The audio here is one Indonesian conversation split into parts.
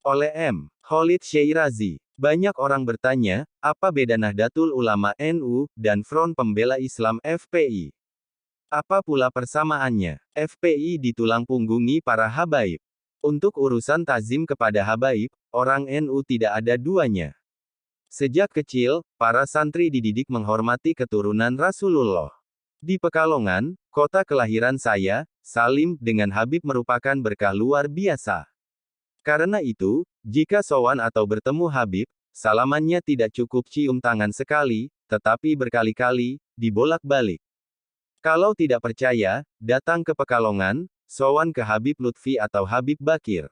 Oleh M. Khalid Syeirazi. Banyak orang bertanya, apa beda Nahdlatul Ulama NU dan Front Pembela Islam FPI? Apa pula persamaannya? FPI ditulang punggungi para habaib. Untuk urusan tazim kepada habaib, orang NU tidak ada duanya. Sejak kecil, para santri dididik menghormati keturunan Rasulullah. Di Pekalongan, kota kelahiran saya, salim dengan Habib merupakan berkah luar biasa. Karena itu, jika sowan atau bertemu Habib, salamannya tidak cukup cium tangan sekali, tetapi berkali-kali, dibolak-balik. Kalau tidak percaya, datang ke Pekalongan, sowan ke Habib Lutfi atau Habib Bakir.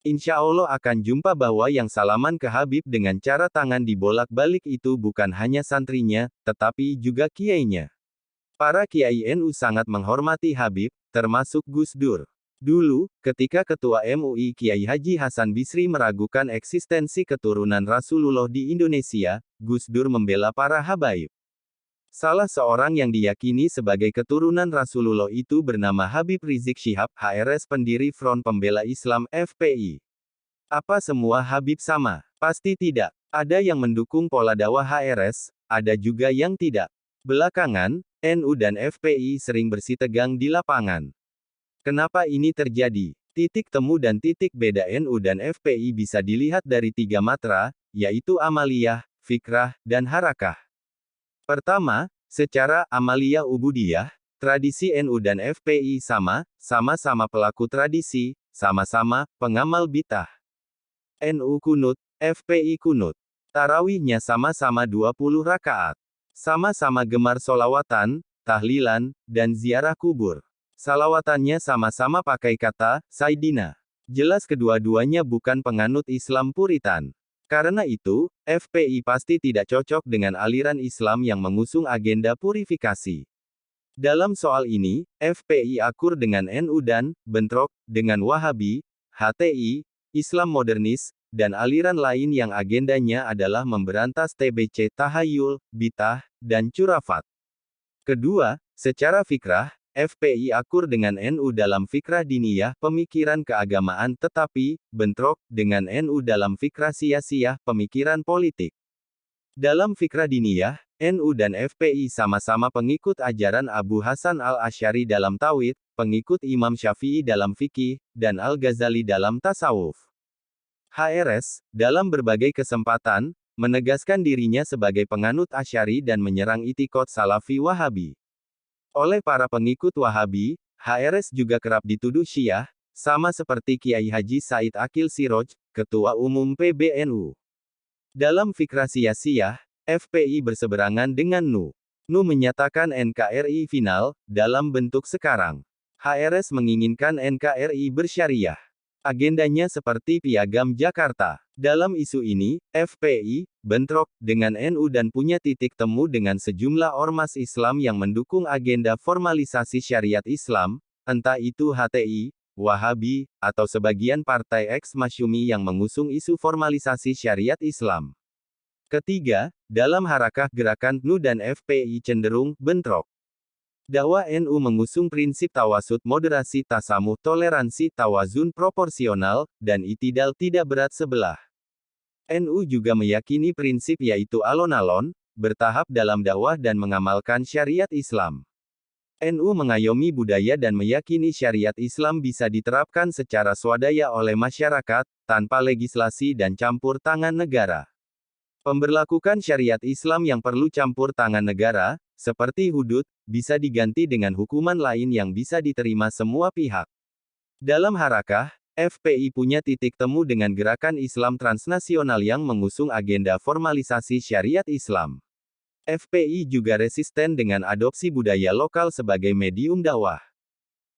Insya Allah akan jumpa bahwa yang salaman ke Habib dengan cara tangan dibolak-balik itu bukan hanya santrinya, tetapi juga kiainya. Para kiai NU sangat menghormati Habib, termasuk Gus Dur. Dulu, ketika Ketua MUI Kiai Haji Hasan Bisri meragukan eksistensi keturunan Rasulullah di Indonesia, Gus Dur membela para habaib. Salah seorang yang diyakini sebagai keturunan Rasulullah itu bernama Habib Rizik Syihab, HRS pendiri Front Pembela Islam FPI. Apa semua Habib sama? Pasti tidak. Ada yang mendukung pola dakwah HRS, ada juga yang tidak. Belakangan, NU dan FPI sering bersitegang di lapangan. Kenapa ini terjadi? Titik temu dan titik beda NU dan FPI bisa dilihat dari 3 matra, yaitu amaliyah, fikrah, dan harakah. Pertama, secara amaliyah ubudiyah, tradisi NU dan FPI sama-sama pelaku tradisi, sama-sama pengamal bid'ah. NU kunut, FPI kunut. Tarawihnya sama-sama 20 rakaat. Sama-sama gemar solawatan, tahlilan, dan ziarah kubur. Salawatannya sama-sama pakai kata, Sayyidina. Jelas kedua-duanya bukan penganut Islam Puritan. Karena itu, FPI pasti tidak cocok dengan aliran Islam yang mengusung agenda purifikasi. Dalam soal ini, FPI akur dengan NU dan bentrok dengan Wahabi, HTI, Islam modernis, dan aliran lain yang agendanya adalah memberantas TBC tahayul, bid'ah, dan curafat. Kedua, secara fikrah, FPI akur dengan NU dalam fikrah diniyah, pemikiran keagamaan tetapi, bentrok, dengan NU dalam fikrah siyasiyah, pemikiran politik. Dalam fikrah diniyah, NU dan FPI sama-sama pengikut ajaran Abu Hasan al-Asy'ari dalam tauhid, pengikut Imam Syafi'i dalam fikih, dan Al-Ghazali dalam tasawuf. HRS, dalam berbagai kesempatan, menegaskan dirinya sebagai penganut Asy'ari dan menyerang itikad Salafi Wahabi. Oleh para pengikut Wahabi, HRS juga kerap dituduh Syiah, sama seperti Kiai Haji Said Akil Siroj, Ketua Umum PBNU. Dalam fikrah siyasiyah, FPI berseberangan dengan NU. NU menyatakan NKRI final, dalam bentuk sekarang. HRS menginginkan NKRI bersyariah. Agendanya seperti Piagam Jakarta. Dalam isu ini, FPI bentrok dengan NU dan punya titik temu dengan sejumlah ormas Islam yang mendukung agenda formalisasi syariat Islam, entah itu HTI, Wahabi, atau sebagian partai eks-Masyumi yang mengusung isu formalisasi syariat Islam. Ketiga, dalam harakah gerakan NU dan FPI cenderung bentrok. Dakwah NU mengusung prinsip tawasud moderasi tasamuh toleransi tawazun proporsional, dan itidal tidak berat sebelah. NU juga meyakini prinsip yaitu alon-alon, bertahap dalam dakwah dan mengamalkan syariat Islam. NU mengayomi budaya dan meyakini syariat Islam bisa diterapkan secara swadaya oleh masyarakat, tanpa legislasi dan campur tangan negara. Pemberlakukan syariat Islam yang perlu campur tangan negara, seperti hudud, bisa diganti dengan hukuman lain yang bisa diterima semua pihak. Dalam harakah, FPI punya titik temu dengan gerakan Islam transnasional yang mengusung agenda formalisasi syariat Islam. FPI juga resisten dengan adopsi budaya lokal sebagai medium dakwah.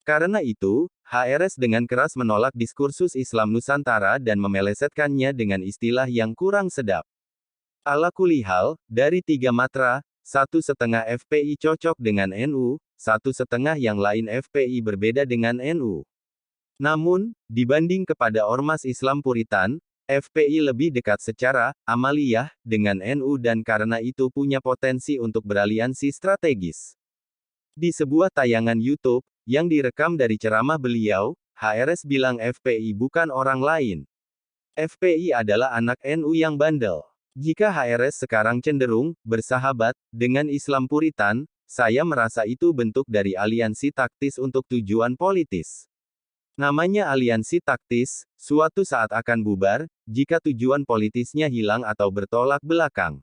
Karena itu, HRS dengan keras menolak diskursus Islam Nusantara dan memelesetkannya dengan istilah yang kurang sedap. Ala kulihal, dari 3 matra, 1,5 FPI cocok dengan NU, 1,5 yang lain FPI berbeda dengan NU. Namun, dibanding kepada ormas Islam Puritan, FPI lebih dekat secara amaliyah dengan NU dan karena itu punya potensi untuk beraliansi strategis. Di sebuah tayangan YouTube, yang direkam dari ceramah beliau, HRS bilang FPI bukan orang lain. FPI adalah anak NU yang bandel. Jika HRS sekarang cenderung bersahabat dengan Islam Puritan, saya merasa itu bentuk dari aliansi taktis untuk tujuan politis. Namanya aliansi taktis, suatu saat akan bubar, jika tujuan politisnya hilang atau bertolak belakang.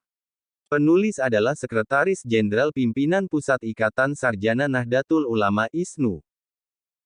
Penulis adalah Sekretaris Jenderal Pimpinan Pusat Ikatan Sarjana Nahdlatul Ulama ISNU.